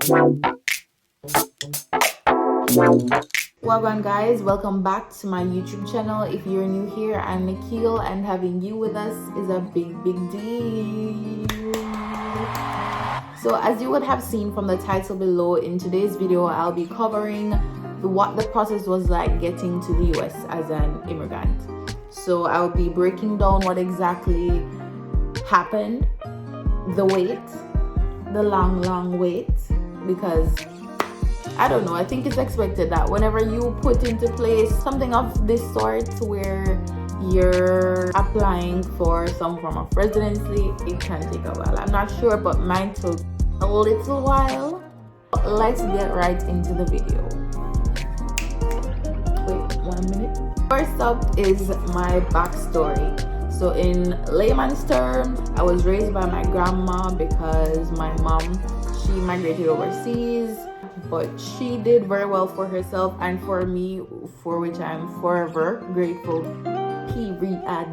Welcome guys, welcome back to my YouTube channel. If you're new here, I'm Nikhil, and having you with us is a big deal. So as you would have seen from the title below, in today's video I'll be covering what the process was like getting to the US as an immigrant. So I'll be breaking down what exactly happened, the wait, the long wait, because I don't know, I think it's expected that whenever you put into place something of this sort where you're applying for some form of residency, it can take a while. I'm not sure, but mine took a little while. Let's get right into the video. Wait 1 minute. First up is my backstory. So in layman's terms, I was raised by my grandma because my mom, she migrated overseas, but she did very well for herself and for me, for which I'm forever grateful. Period.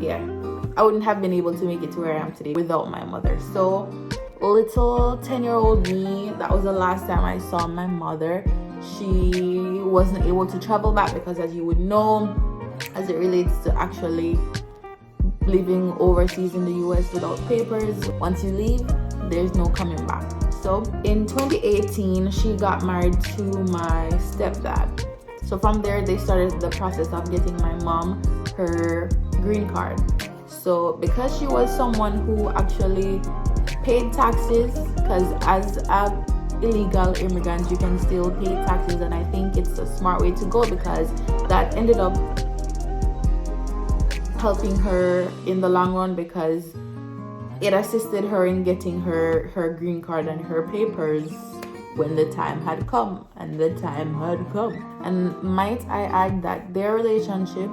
Yeah, I wouldn't have been able to make it to where I am today without my mother. So little 10-year-old me, that was the last time I saw my mother. She wasn't able to travel back because, as you would know, as it relates to actually living overseas in the US without papers, once you leave, there's no coming back. So in 2018, she got married to my stepdad. So from there, they started the process of getting my mom her green card. So because she was someone who actually paid taxes, because as a illegal immigrant, you can still pay taxes, and I think it's a smart way to go because that ended up helping her in the long run, because it assisted her in getting her green card and her papers when the time had come. And might I add that their relationship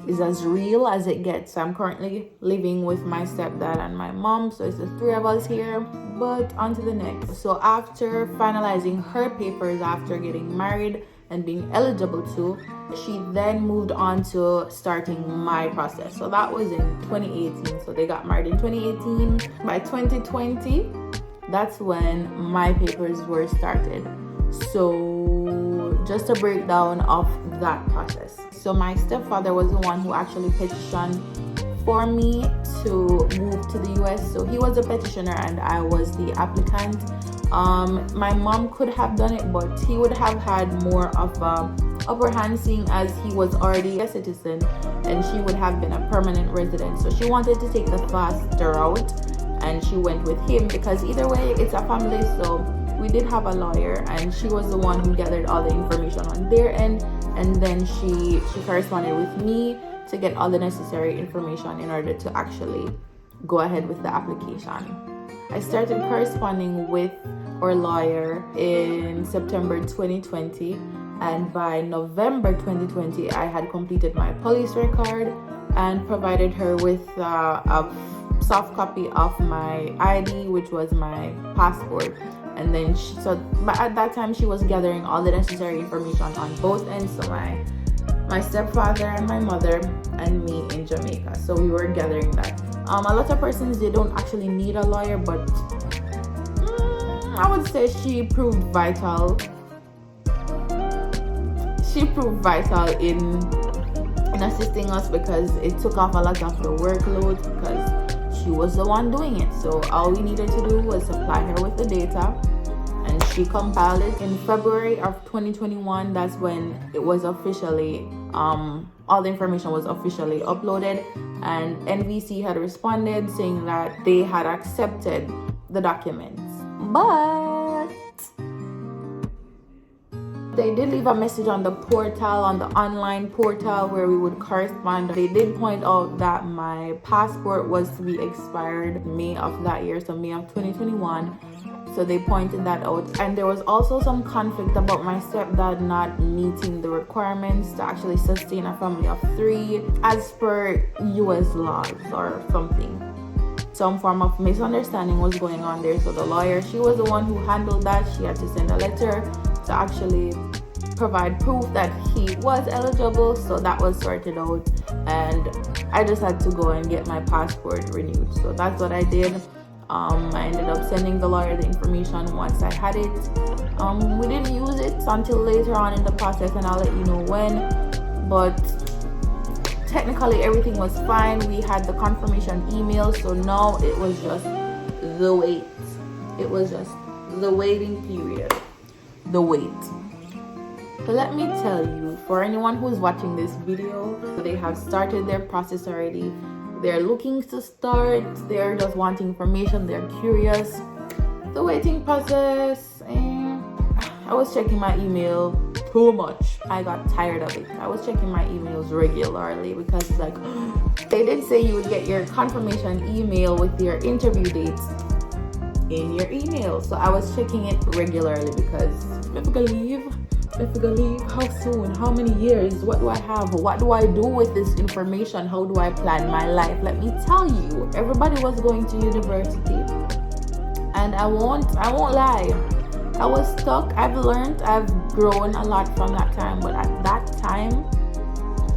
is as real as it gets. I'm currently living with my stepdad and my mom, so it's the three of us here. But on to the next. So after finalizing her papers, after getting married and being eligible to, she then moved on to starting my process. So that was in 2018. So they got married in 2018. By 2020, that's when my papers were started. So just a breakdown of that process. So my stepfather was the one who actually petitioned for me to move to the US. So he was a petitioner and I was the applicant. My mom could have done it, but he would have had more of a upper hand, seeing as he was already a citizen and she would have been a permanent resident. So she wanted to take the faster route and she went with him because either way it's a family. So we did have a lawyer and she was the one who gathered all the information on their end, and then she corresponded with me to get all the necessary information in order to actually go ahead with the application. I started corresponding with our lawyer in September 2020, and by November 2020 I had completed my police record and provided her with a soft copy of my ID, which was my passport. And then but at that time she was gathering all the necessary information on both ends, so my stepfather and my mother and me in Jamaica. So we were gathering that. A lot of persons, they don't actually need a lawyer, but I would say she proved vital. She proved vital in assisting us because it took off a lot of the workload because she was the one doing it. So all we needed to do was supply her with the data, and she compiled it in February of 2021. That's when it was officially all the information was officially uploaded, and NVC had responded saying that they had accepted the documents. But they did leave a message on the portal, on the online portal where we would correspond. They did point out that my passport was to be expired May of that year, so May of 2021. So they pointed that out. And there was also some conflict about my stepdad not meeting the requirements to actually sustain a family of 3 as per US laws or something. Some form of misunderstanding was going on there. So the lawyer, she was the one who handled that. She had to send a letter to actually provide proof that he was eligible. So that was sorted out, and I just had to go and get my passport renewed. So that's what I did. I ended up sending the lawyer the information once I had it. We didn't use it until later on in the process, and I'll let you know when. But technically everything was fine. We had the confirmation email, so now it was just the wait. It was just the waiting period. The wait. So let me tell you, for anyone who's watching this video, they have started their process already. They're looking to start, they're just wanting information, they're curious. The waiting process, I was checking my email too much. I got tired of it. I was checking my emails regularly because it's like, they did say you would get your confirmation email with your interview dates in your email. So I was checking it regularly because if I leave, how soon, how many years, what do I have, what do I do with this information, how do I plan my life? Let me tell you, everybody was going to university, and I won't lie, I was stuck. I've learned, I've grown a lot from that time, but at that time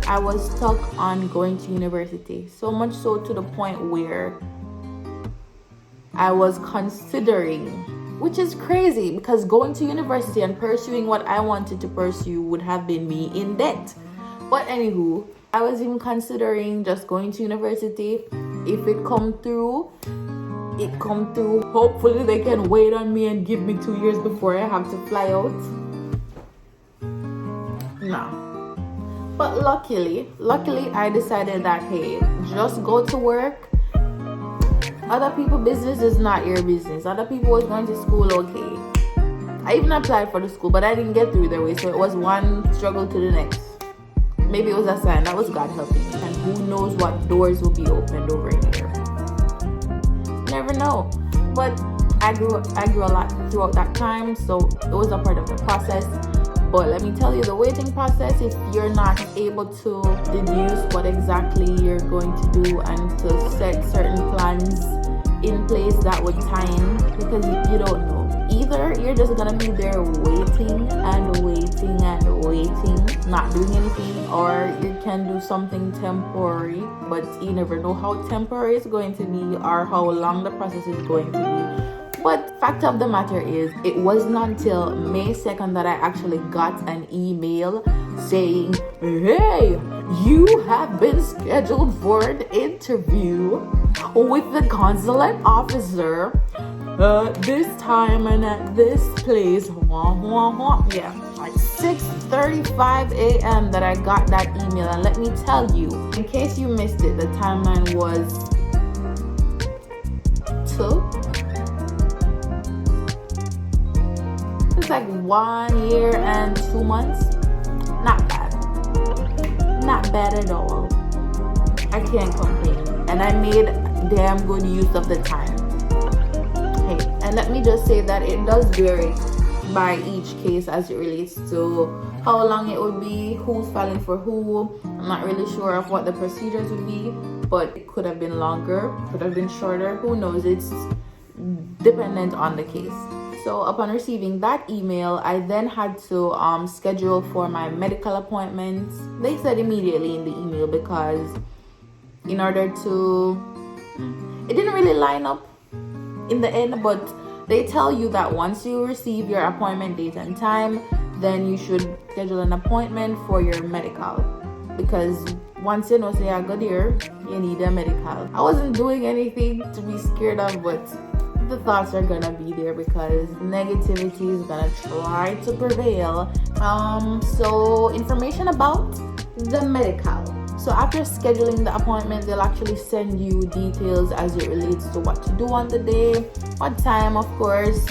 I was stuck on going to university, so much so to the point where I was considering, which is crazy because going to university and pursuing what I wanted to pursue would have been me in debt. But anywho, I was even considering just going to university. If it come through. Hopefully they can wait on me and give me 2 years before I have to fly out. No. But luckily I decided that, hey, just go to work. Other people's business is not your business. Other people was going to school, okay. I even applied for the school, but I didn't get through their way, so it was one struggle to the next. Maybe it was a sign. That was God helping me, and who knows what doors will be opened over here. Never know. But I grew a lot throughout that time, so it was a part of the process. But let me tell you, the waiting process, if you're not able to deduce what exactly you're going to do and to set certain plans in place that would tie in, because you don't know. Either you're just gonna be there waiting, not doing anything, or you can do something temporary, but you never know how temporary it's going to be or how long the process is going to be. But fact of the matter is, it wasn't until May 2nd that I actually got an email saying, hey, you have been scheduled for an interview with the consulate officer this time and at this place. Yeah, like 6:35 a.m. that I got that email. And let me tell you, in case you missed it, the timeline was 2. It's like 1 year and 2 months. Not bad at all. I can't complain, and I made damn good use of the time. Hey, and let me just say that it does vary by each case as it relates to how long it would be, who's filing for who. I'm not really sure of what the procedures would be, but it could have been longer, could have been shorter, who knows. It's dependent on the case. So upon receiving that email, I then had to schedule for my medical appointments. They said immediately in the email, because in order to, it didn't really line up in the end, but they tell you that once you receive your appointment date and time, then you should schedule an appointment for your medical, because once you know, say I got here, you need a medical. I wasn't doing anything to be scared of, but the thoughts are gonna be there because negativity is gonna try to prevail. So information about the medical. So after scheduling the appointment, they'll actually send you details as it relates to what to do on the day, what time, of course,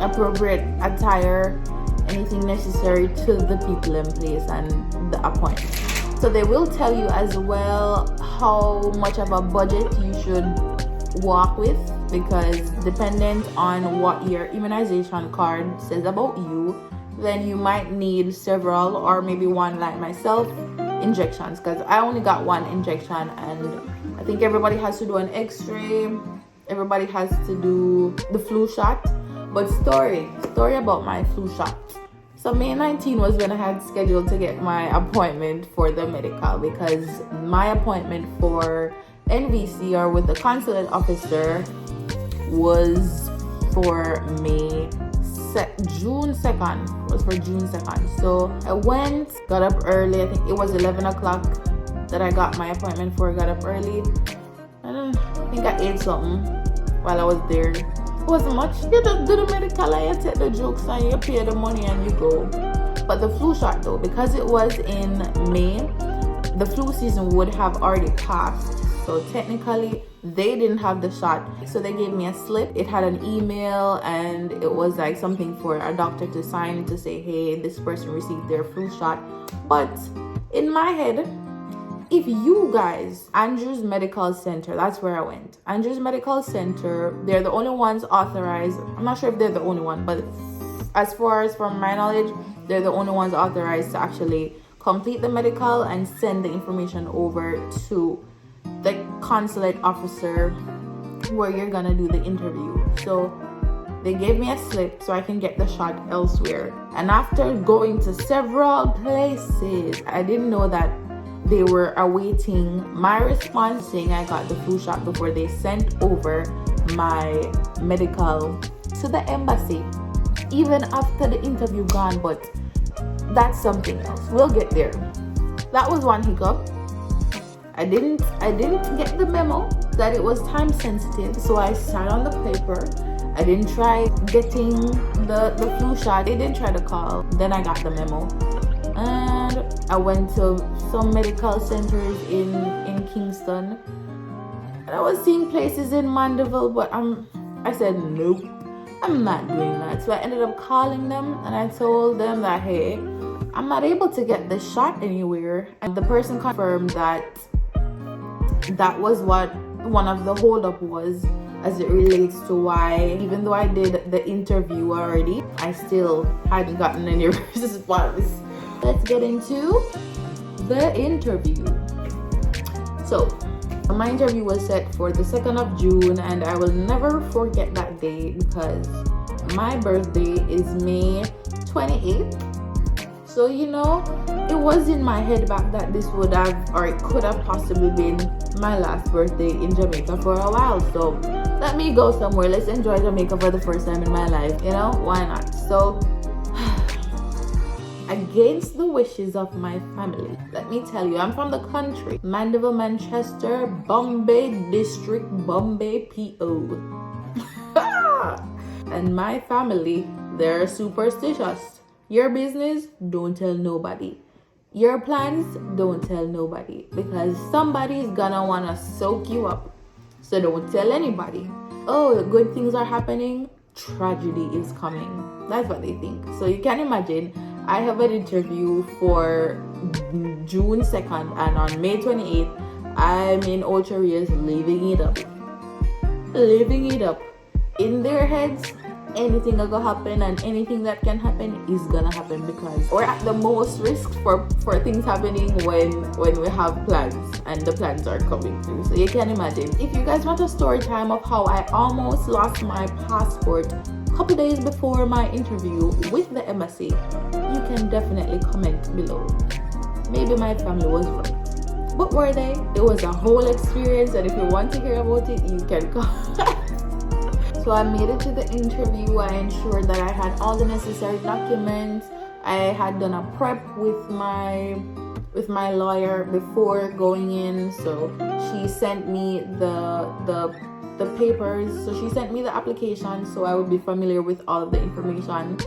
appropriate attire, anything necessary to the people in place and the appointment. So they will tell you as well how much of a budget you should walk with, because dependent on what your immunization card says about you, then you might need several, or maybe one, like myself, injections, because I only got one injection, and I think everybody has to do an x-ray, everybody has to do the flu shot. But story about my flu shot. So May 19 was when I had scheduled to get my appointment for the medical, because my appointment for NVC, or with the consulate officer, was for June 2nd. It was for June 2nd. So I went, got up early. I think it was 11 o'clock that I got my appointment for. Got up early. I think I ate something while I was there. It wasn't much. You just do the medical and you take the jokes and you pay the money and you go. But the flu shot though, because it was in May, the flu season would have already passed. So technically they didn't have the shot. So they gave me a slip. It had an email and it was like something for a doctor to sign to say, hey, this person received their flu shot. But in my head, if you guys, Andrews Medical Center, that's where I went. Andrews Medical Center, they're the only ones authorized. I'm not sure if they're the only one, but as far as from my knowledge, they're the only ones authorized to actually complete the medical and send the information over to the consulate officer where you're gonna do the interview. So they gave me a slip so I can get the shot elsewhere. And after going to several places, I didn't know that they were awaiting my response saying I got the flu shot before they sent over my medical to the embassy, even after the interview gone. But that's something else. We'll get there. That was one hiccup. I didn't get the memo that it was time sensitive, so I sat on the paper. I didn't try getting the flu shot. They didn't try to call. Then I got the memo. And I went to some medical centers in Kingston. And I was seeing places in Mandeville, but I said, nope, I'm not doing that. So I ended up calling them and I told them that, hey, I'm not able to get this shot anywhere. And the person confirmed that that was what one of the holdup was as it relates to why, even though I did the interview already, I still hadn't gotten any response. Let's get into the interview. So my interview was set for the 2nd of June, and I will never forget that day because my birthday is May 28th. So, you know, it was in my head back that this would have, or it could have possibly been my last birthday in Jamaica for a while. So let me go somewhere. Let's enjoy Jamaica for the first time in my life. You know, why not? So against the wishes of my family, let me tell you, I'm from the country. Mandeville, Manchester, Bombay District, Bombay PO. And my family, they're superstitious. Your business, don't tell nobody. Your plans, don't tell nobody. Because somebody's gonna wanna soak you up. So don't tell anybody. Oh, good things are happening, tragedy is coming. That's what they think. So you can imagine, I have an interview for June 2nd, and on May 28th, I'm in Ocho Rios living it up. Living it up. In their heads, anything that gonna happen and anything that can happen is gonna happen because we're at the most risk for things happening when we have plans and the plans are coming through. So you can imagine. If you guys want a story time of how I almost lost my passport a couple days before my interview with the embassy, you can definitely comment below. Maybe my family was right. But were they? It was a whole experience, and if you want to hear about it, you can come. So I made it to the interview. I ensured that I had all the necessary documents. I had done a prep with my lawyer before going in. So she sent me the papers. So she sent me the application so I would be familiar with all of the information.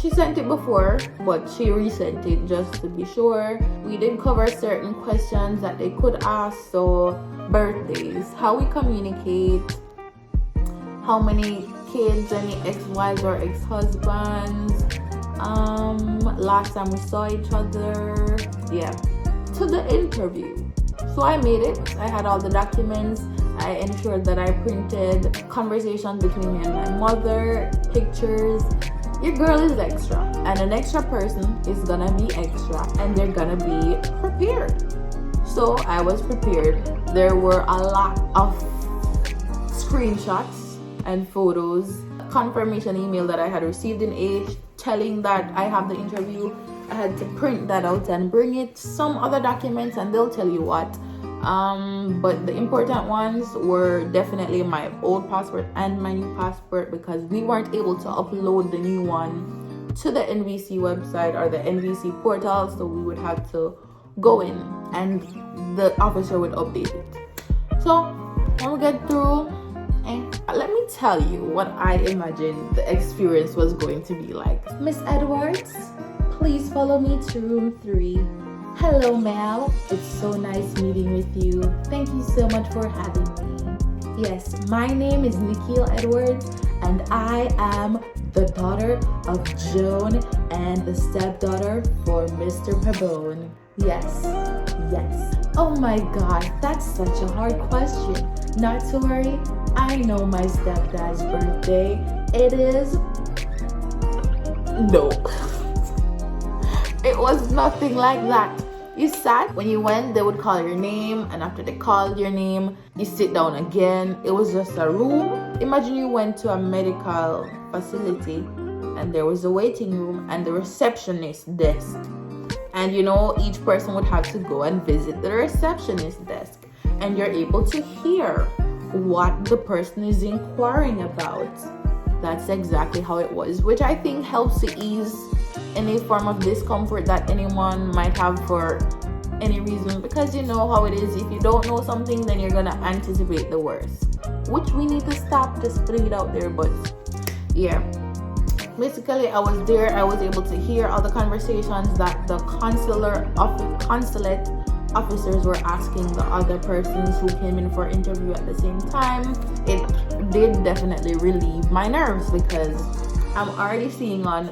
She sent it before, but she resent it just to be sure. We did cover certain questions that they could ask. So birthdays, how we communicate, how many kids, any ex-wives or ex-husbands, last time we saw each other, yeah, to the interview. So I made it. I had all the documents. I ensured that I printed conversations between me and my mother, pictures. Your girl is extra, and an extra person is gonna be extra, and they're gonna be prepared. So I was prepared. There were a lot of screenshots and photos, confirmation email that I had received in H telling that I have the interview. I had to print that out and bring it, some other documents, and they'll tell you what, But the important ones were definitely my old passport and my new passport, because we weren't able to upload the new one to the NVC website or the NVC portal, so we would have to go in and the officer would update it. So when we get through, let me tell you what I imagined the experience was going to be like. Miss Edwards, please follow me to room 3. Hello, ma'am. It's so nice meeting with you. Thank you so much for having me. Yes, my name is Nikhil Edwards, and I am the daughter of Joan and the stepdaughter for Mr. Pabon. Yes. Oh my God, that's such a hard question. Not to worry, I know my stepdad's birthday. It is... No. It was nothing like that. You sat, when you went, they would call your name, and after they called your name, you sit down again. It was just a room. Imagine you went to a medical facility and there was a waiting room and the receptionist desk. And each person would have to go and visit the receptionist desk, and you're able to hear what the person is inquiring about. That's exactly how it was, which I think helps to ease any form of discomfort that anyone might have for any reason, because you know how it is. If you don't know something, then you're gonna anticipate the worst, which we need to stop, just putting it out there. But yeah, basically I was there. I was able to hear all the conversations that the consulate officers were asking the other persons who came in for interview at the same time. It did definitely relieve my nerves, because I'm already seeing on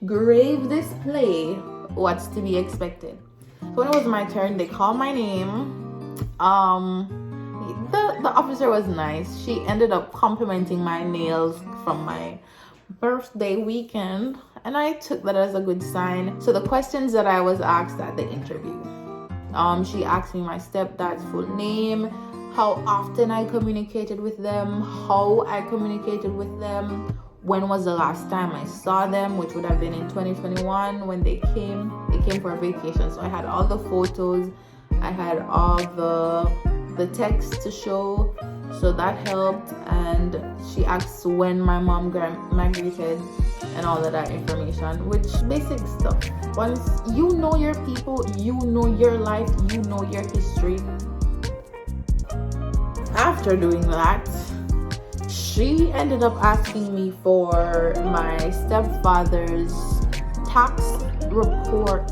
grave display what's to be expected. So when it was my turn, they called my name. The officer was nice. She ended up complimenting my nails from my birthday weekend, and I took that as a good sign. So the questions that I was asked at the interview, she asked me my stepdad's full name, how often I communicated with them, how I communicated with them, when was the last time I saw them, which would have been in 2021 when they came for a vacation. So I had all the photos, I had all the text to show, so that helped. And she asked when my mom migrated and all of that information, which basic stuff. Once you know your people, you know your life, you know your history. After doing that, she ended up asking me for my stepfather's tax report,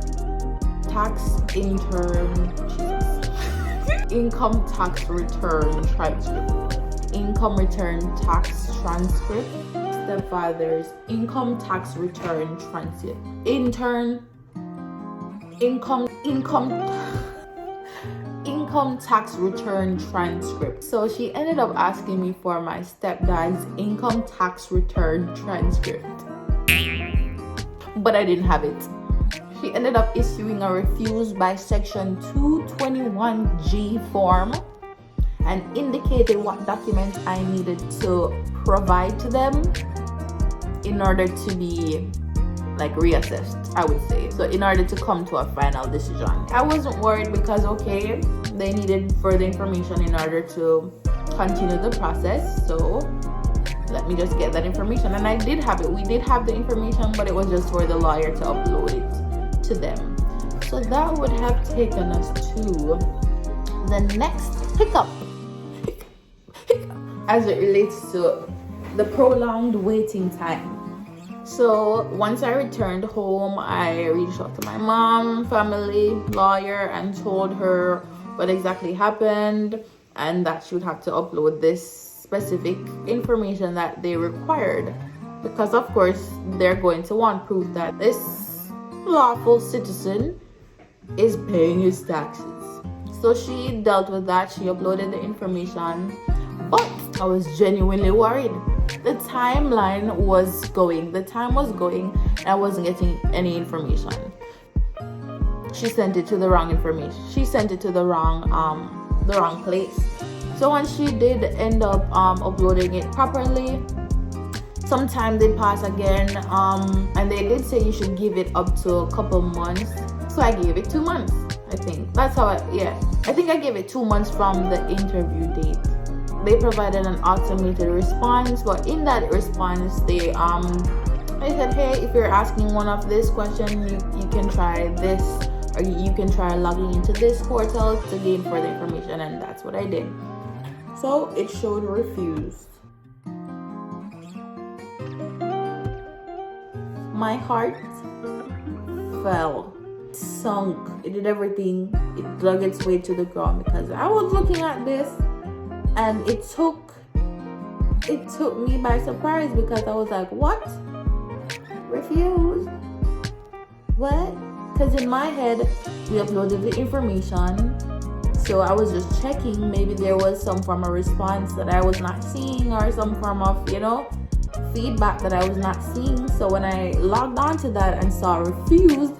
income tax return transcript, stepfather's income tax return transcript, income tax return transcript. So she ended up asking me for my stepdad's income tax return transcript, but I didn't have it. She ended up issuing a refuse by section 221G form and indicated what documents I needed to provide to them in order to be reassessed, I would say. So in order to come to a final decision. I wasn't worried, because okay, they needed further information in order to continue the process. So let me just get that information. And I did have it. We did have the information, but it was just for the lawyer to upload it to them. So that would have taken us to the next hiccup as it relates to the prolonged waiting time. So once I returned home, I reached out to my mom, family, lawyer, and told her what exactly happened, and that she would have to upload this specific information that they required, because of course they're going to want proof that this lawful citizen is paying his taxes. So she dealt with that. She uploaded the information, but I was genuinely worried. The time was going, and I wasn't getting any information. She sent it to the wrong information. She sent it to the wrong place. So once she did end up uploading it properly, some time did pass again, and they did say you should give it up to a couple months. So I gave it 2 months, I think that's how I think I gave it 2 months from the interview date. They provided an automated response, but in that response they said, hey, if you're asking one of this question, you can try this, or you can try logging into this portal to gain further information. And that's what I did. So it showed refused. My heart fell, sunk. It did everything. It dug its way to the ground, because I was looking at this and it took me by surprise, because I was like, what? Refused? What? Because in my head, we uploaded the information, so I was just checking. Maybe there was some form of response that I was not seeing, or some form of, feedback that I was not seeing. So when I logged on to that and saw refused,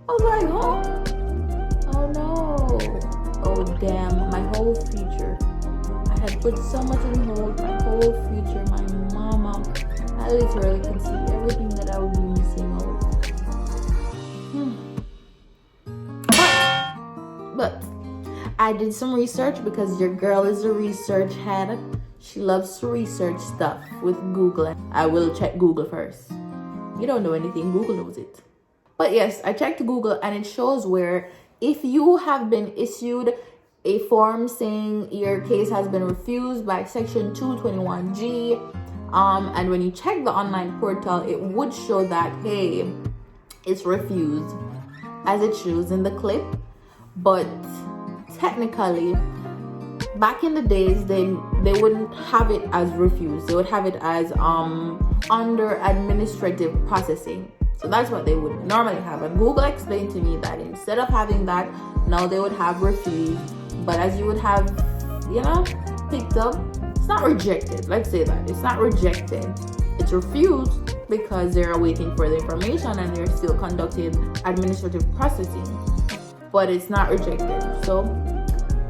I was like, oh no, oh damn, my whole future. I had put so much on hold, my whole future, my mama. I literally could see everything that I would be missing out. But I did some research, because your girl is a research head. She loves to research stuff with Google. I will check Google first. You don't know anything, Google knows it. But yes, I checked Google, and it shows where if you have been issued a form saying your case has been refused by section 221G, and when you check the online portal, it would show that, hey, it's refused, as it shows in the clip. But technically, back in the days, they wouldn't have it as refused. They would have it as under administrative processing. So that's what they would normally have. And Google explained to me that instead of having that, now they would have refused. But as you would have, picked up, it's not rejected. Let's say that. It's not rejected. It's refused, because they're waiting for the information and they're still conducting administrative processing. But it's not rejected. So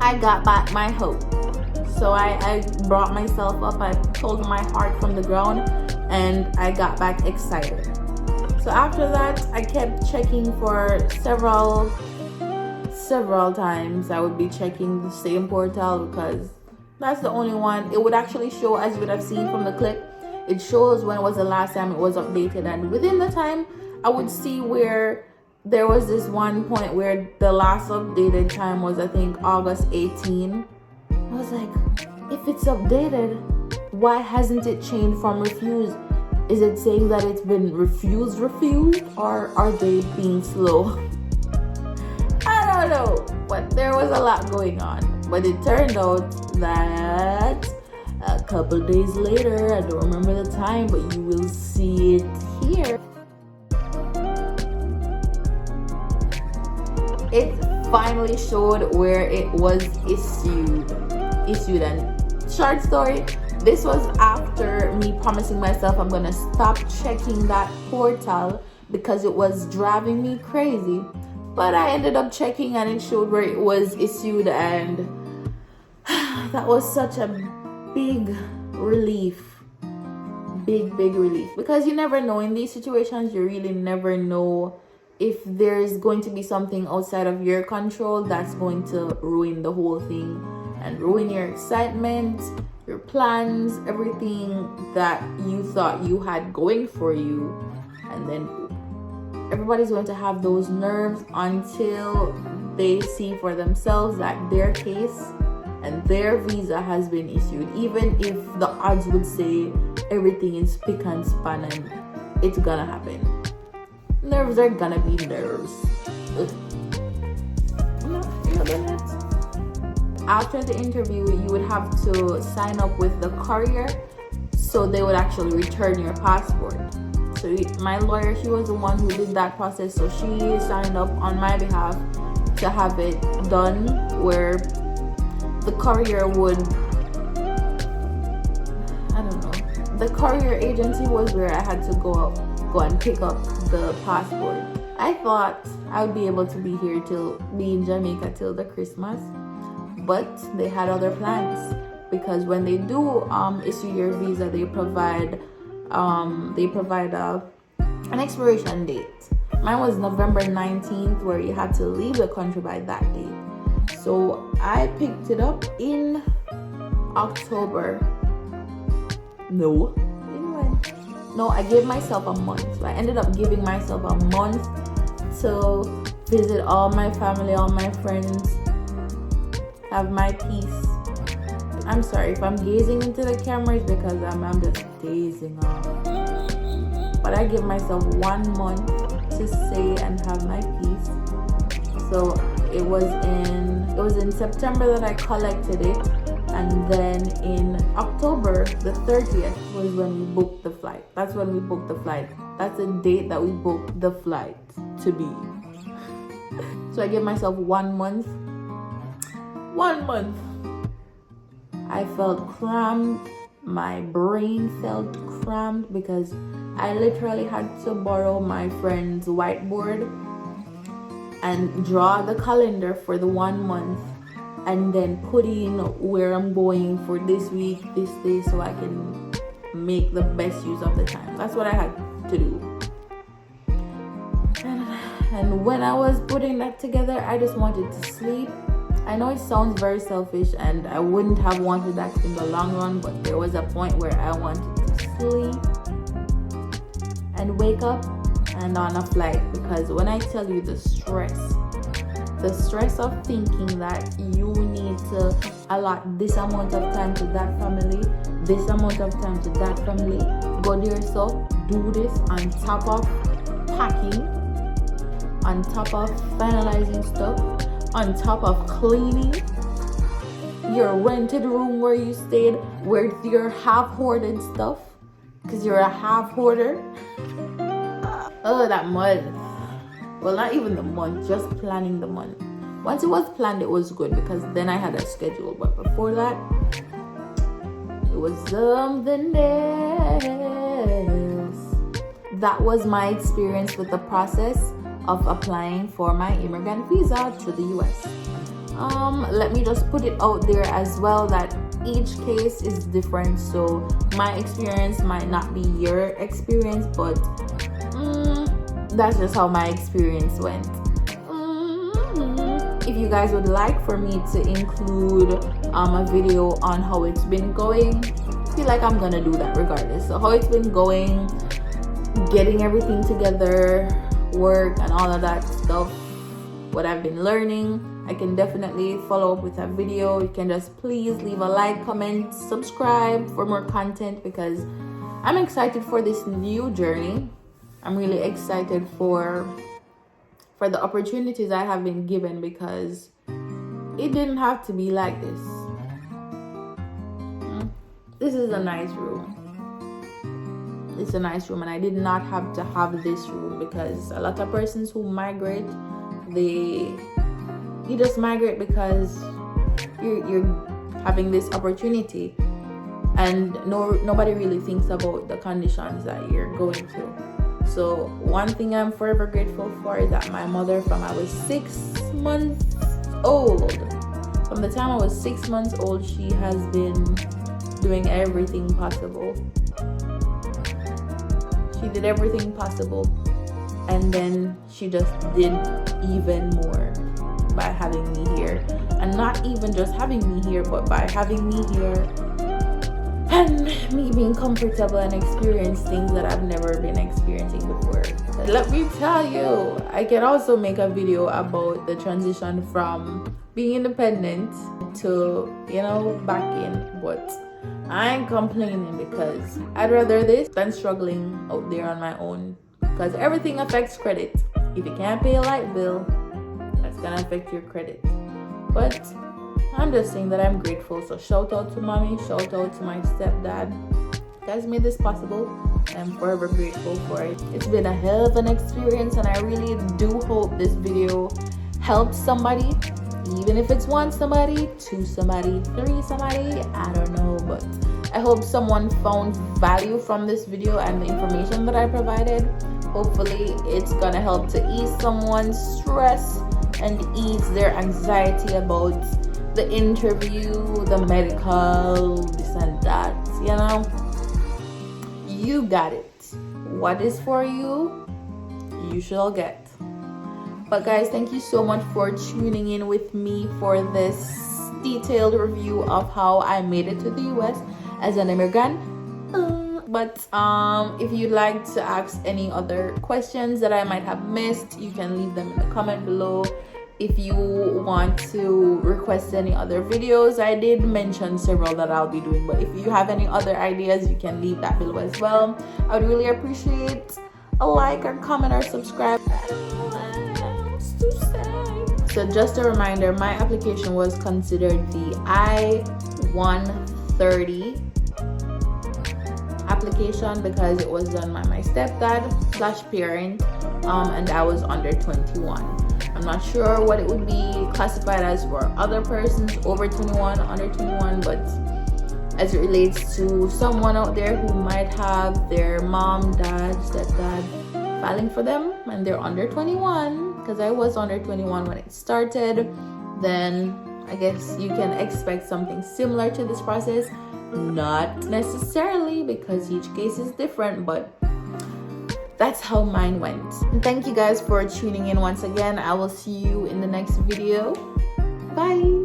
I got back my hope. So I brought myself up. I pulled my heart from the ground, and I got back excited. So after that, I kept checking for several times. I would be checking the same portal, because that's the only one. It would actually show, as you would have seen from the clip, it shows when was the last time it was updated. And within the time, I would see where there was this one point where the last updated time was, I think, August 18. I was like, if it's updated, why hasn't it changed from refused? Is it saying that it's been refused, or are they being slow? I don't know, but there was a lot going on. But it turned out that a couple days later, I don't remember the time, but you will see it here. It finally showed where it was issued. And short story, this was after me promising myself I'm gonna stop checking that portal, because it was driving me crazy. But I ended up checking, and it showed where it was issued, and that was such a big relief. Big relief, because you never know in these situations. You really never know if there's going to be something outside of your control that's going to ruin the whole thing and ruin your excitement, your plans, everything that you thought you had going for you. And then everybody's going to have those nerves until they see for themselves that their case and their visa has been issued, even if the odds would say everything is spick and span and it's gonna happen. Nerves are gonna be nerves. After the interview, you would have to sign up with the courier, so they would actually return your passport. So my lawyer, she was the one who did that process, so she signed up on my behalf to have it done, where the courier would, the courier agency was where I had to go and pick up the passport. I thought I would be able to be in Jamaica till the Christmas, but they had other plans, because when they do issue your visa, they provide an expiration date. Mine was November 19th, where you had to leave the country by that date. So I picked it up in October. No, I gave myself a month. So I ended up giving myself a month to visit all my family, all my friends, have my peace. I'm sorry if I'm gazing into the camera, it's because I'm just dazing off. But I give myself 1 month to stay and have my peace. So it was in September that I collected it, and then in October the 30th was when we booked the flight. That's when we booked the flight. That's the date that we booked the flight to be. So I gave myself 1 month. 1 month. I felt cramped. My brain felt cramped because I literally had to borrow my friend's whiteboard and draw the calendar for the 1 month, and then put in where I'm going for this week, this day, so I can make the best use of the time. That's what I had to do. And when I was putting that together, I just wanted to sleep. I know it sounds very selfish, and I wouldn't have wanted that in the long run, but there was a point where I wanted to sleep and wake up and on a flight. Because when I tell you the stress of thinking that you need to allot this amount of time to that family, this amount of time to that family, go there yourself, do this on top of packing, on top of finalizing stuff, on top of cleaning your rented room where you stayed with your half hoarded stuff, because you're a half hoarder. Oh, that month. Well, not even the month, just planning the month. Once it was planned, it was good because then I had a schedule. But before that, it was something else. That was my experience with the process of applying for my immigrant visa to the US. Let me just put it out there as well that each case is different. So my experience might not be your experience, but that's just how my experience went. If you guys would like for me to include a video on how it's been going, I feel like I'm gonna do that regardless. So how it's been going, getting everything together, work and all of that stuff, what I've been learning, I can definitely follow up with a video. You can just please leave a like, comment, subscribe for more content, because I'm excited for this new journey. I'm really excited for the opportunities I have been given, because it didn't have to be like this. This is a nice room. It's a nice room, and I did not have to have this room, because a lot of persons who migrate, you just migrate because you're having this opportunity, and nobody really thinks about the conditions that you're going through. So one thing I'm forever grateful for is that my mother, from I was 6 months old, from the time I was 6 months old, she has been doing everything possible. She did everything possible, and then she just did even more by having me here. And not even just having me here, but by having me here and me being comfortable and experience things that I've never been experiencing before. Let me tell you, I can also make a video about the transition from being independent to, back in. But I ain't complaining, because I'd rather this than struggling out there on my own, because everything affects credit. If you can't pay a light bill, that's gonna affect your credit. But I'm just saying that I'm grateful. So shout out to mommy, shout out to my stepdad. You guys made this possible. I'm forever grateful for it. It's been a hell of an experience, and I really do hope this video helps somebody, even if it's 1 somebody, 2 somebody, 3 somebody, I don't know. But I hope someone found value from this video and the information that I provided. Hopefully it's gonna help to ease someone's stress and ease their anxiety about the interview, the medical, this and that. You got it. What is for you, you shall get. But guys, thank you so much for tuning in with me for this detailed review of how I made it to the US as an immigrant. But if you'd like to ask any other questions that I might have missed, you can leave them in the comment below. If you want to request any other videos, I did mention several that I'll be doing, but if you have any other ideas, you can leave that below as well. I would really appreciate a like or comment or subscribe. So just a reminder, my application was considered the I-130 application because it was done by my stepdad/parent, and I was under 21. I'm not sure what it would be classified as for other persons over 21, under 21, but as it relates to someone out there who might have their mom, dad, stepdad filing for them and they're under 21, because I was under 21 when it started, then I guess you can expect something similar to this process. Not necessarily, because each case is different, but that's how mine went. And thank you guys for tuning in once again. I will see you in the next video. Bye.